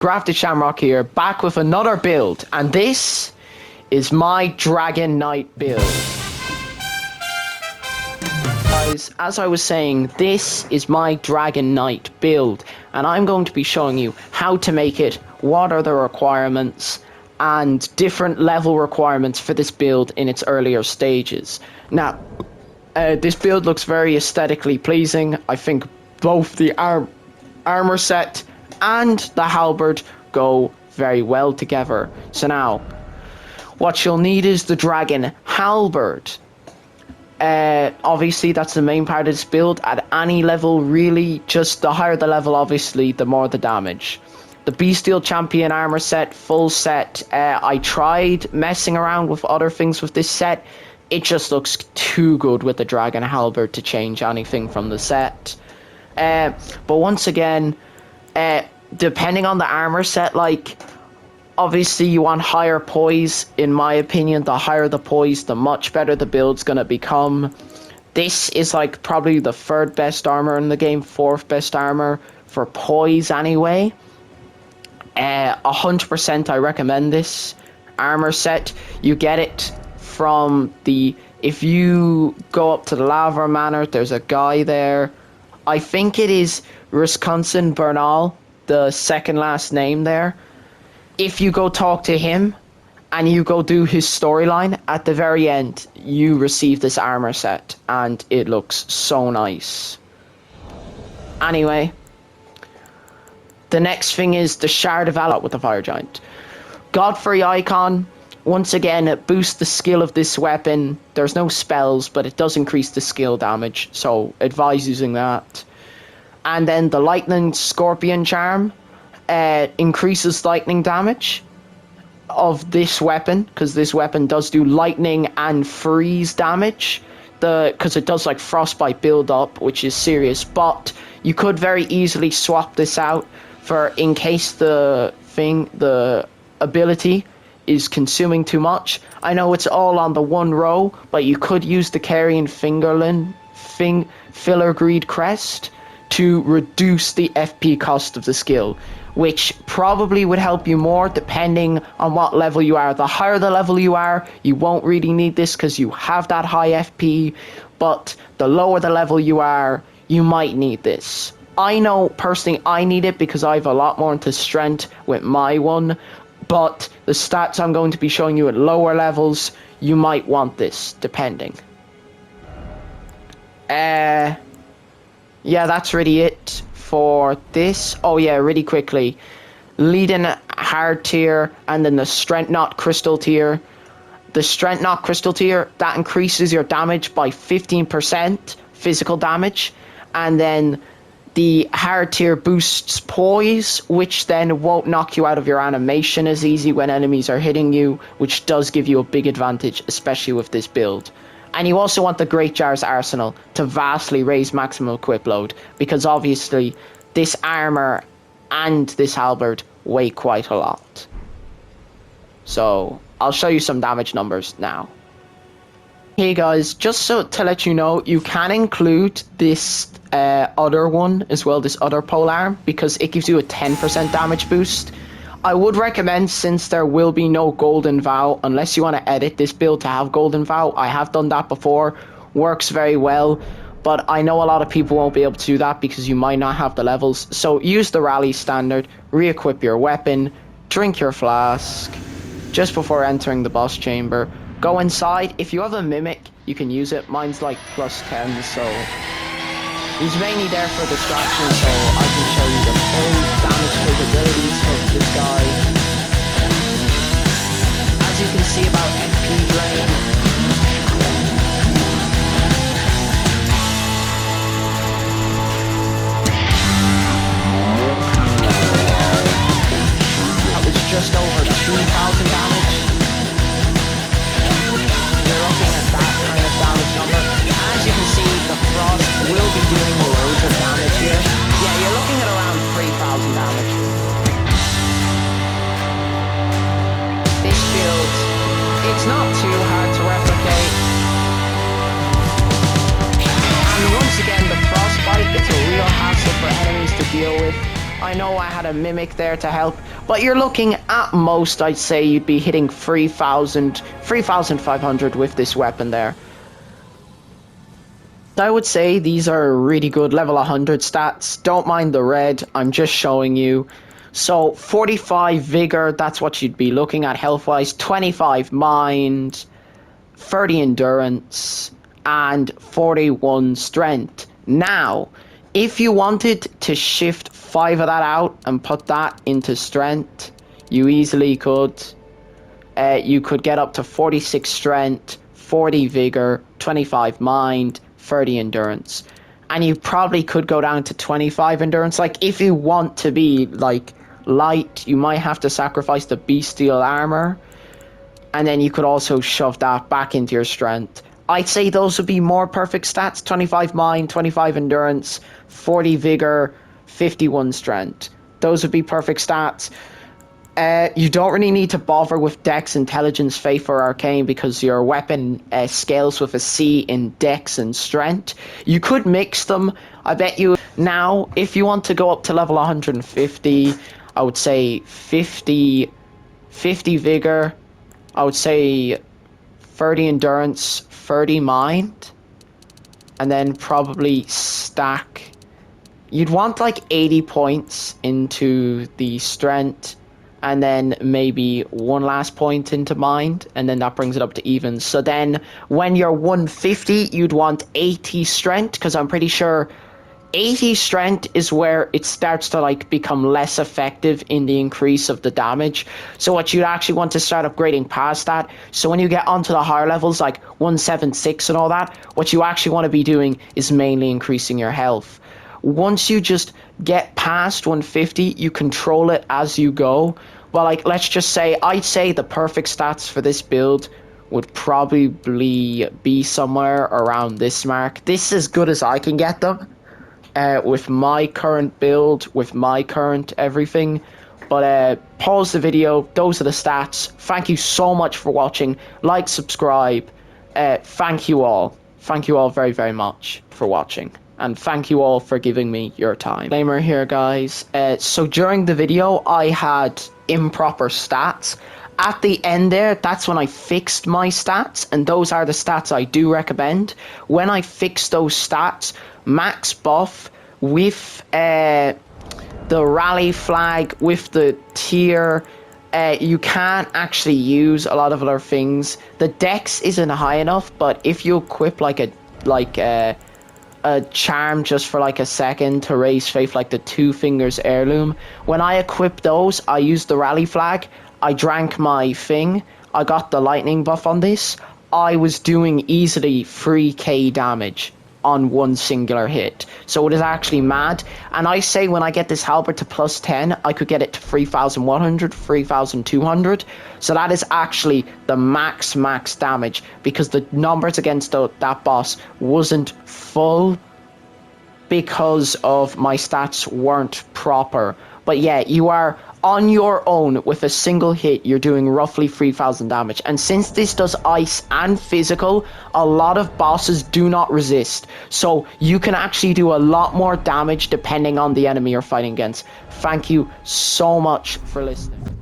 Grafted Shamrock here, back with another build, and this is my Dragon Knight build. Guys, as I was saying, this is my Dragon Knight build, and I'm going to be showing you how to make it, what are the requirements, and different level requirements for this build in its earlier stages. Now, this build looks very aesthetically pleasing. I think both the armor set and the halberd go very well together. So now, what you'll need is the dragon halberd. Obviously that's the main part of this build. At any level really, just the higher the level obviously, the more the damage. The Bestial Champion armor set, full set. I tried messing around with other things with this set. It just looks too good with the dragon halberd to change anything from the set. But once again, depending on the armor set, like, obviously you want higher poise. In my opinion, the higher the poise, the much better the build's gonna become. This is like probably the third best armor in the game, fourth best armor for poise anyway. 100% I recommend this armor set. You get it from if you go up to the Lava Manor, there's a guy there. I think it is Wisconsin Bernal, the second last name there. If you go talk to him and you go do his storyline, at the very end you receive this armor set and it looks so nice. Anyway, the next thing is the Shard of Alot with the Fire Giant. Godfrey icon. Once again, it boosts the skill of this weapon. There's no spells, but it does increase the skill damage, so advise using that. And then the Lightning Scorpion Charm increases lightning damage of this weapon, because this weapon does do lightning and freeze damage. Because it does like frostbite build up, which is serious, but you could very easily swap this out for in case the ability is consuming too much. I know it's all on the one row, but you could use the Carrion Filigree Crest to reduce the FP cost of the skill, which probably would help you more depending on what level you are. The higher the level you are, you won't really need this because you have that high FP, but the lower the level you are, you might need this. I know personally I need it because I have a lot more into strength with my one, but the stats I'm going to be showing you at lower levels, you might want this, depending. Yeah, that's really it for this. Oh yeah, really quickly. Leading hard tier and then the Strength Knot Crystal tier. The Strength Knot Crystal tier, that increases your damage by 15%, physical damage. And then the hard tier boosts poise, which then won't knock you out of your animation as easy when enemies are hitting you, which does give you a big advantage, especially with this build. And you also want the Great Jar's Arsenal to vastly raise maximum equip load, because obviously this armor and this halberd weigh quite a lot. So I'll show you some damage numbers now. Hey guys, just so to let you know, you can include this other one as well, this other polearm, because it gives you a 10% damage boost. I would recommend, since there will be no Golden Vow, unless you want to edit this build to have Golden Vow. I have done that before, works very well, but I know a lot of people won't be able to do that because you might not have the levels. So use the Rally Standard, re-equip your weapon, drink your flask just before entering the boss chamber. Go inside. If you have a Mimic, you can use it. Mine's like +10, so he's mainly there for distraction, so I can show you the full damage capabilities of this guy. As you can see about FP drain, that was just over 2,000 damage. You're looking at that kind of damage number. As you can see, the frost will be doing loads of damage here. Yeah, you're looking at around 3,000 damage. This build, it's not too hard to replicate. And once again, the frostbite, it's a real hassle for enemies to deal with. I know I had a mimic there to help, but you're looking at most, I'd say you'd be hitting 3,500 with this weapon there. I would say these are really good level 100 stats. Don't mind the red, I'm just showing you. So 45 vigor, that's what you'd be looking at health-wise. 25 mind, 30 endurance, and 41 strength. Now, if you wanted to shift 5 of that out and put that into strength, you easily could. You could get up to 46 strength, 40 vigor, 25 mind, 30 endurance. And you probably could go down to 25 endurance. Like, if you want to be, like, light, you might have to sacrifice the bestial armor. And then you could also shove that back into your strength. I'd say those would be more perfect stats. 25 mind, 25 endurance, 40 vigor, 51 strength. Those would be perfect stats. You don't really need to bother with Dex, Intelligence, Faith, or Arcane because your weapon scales with a C in Dex and Strength. You could mix them. I bet you now, if you want to go up to level 150, I would say 50 Vigor. I would say 30 Endurance, 30 Mind. And then probably stack. You'd want like 80 points into the Strength. And then maybe one last point into mind, and then that brings it up to even. So then when you're 150, you'd want 80 strength, because I'm pretty sure 80 strength is where it starts to like become less effective in the increase of the damage. So what you'd actually want to start upgrading past that. So when you get onto the higher levels, like 176 and all that, what you actually want to be doing is mainly increasing your health. Once you just get past 150, you control it as you go. Well, like, let's just say, I'd say the perfect stats for this build would probably be somewhere around this mark. This is as good as I can get them with my current build, with my current everything. But pause the video. Those are the stats. Thank you so much for watching. Like, subscribe. Thank you all. Thank you all very, very much for watching. And thank you all for giving me your time. Disclaimer here, guys. So during the video, I had improper stats. At the end there, that's when I fixed my stats, and those are the stats I do recommend. When I fix those stats, max buff with the rally flag, with the tier, you can't actually use a lot of other things. The dex isn't high enough, but if you equip like a charm just for like a second to raise faith, like the 2 fingers heirloom, when I equip those, I use the rally flag. I drank my thing, I got the lightning buff on this. I was doing easily 3k damage on one singular hit, so it is actually mad. And I say when I get this halberd to plus 10, I could get it to 3,100, 3,200. So that is actually the max damage, because the numbers against that boss wasn't full because of my stats weren't proper. But yeah, you are on your own with a single hit, you're doing roughly 3,000 damage. And since this does ice and physical, a lot of bosses do not resist. So you can actually do a lot more damage depending on the enemy you're fighting against. Thank you so much for listening.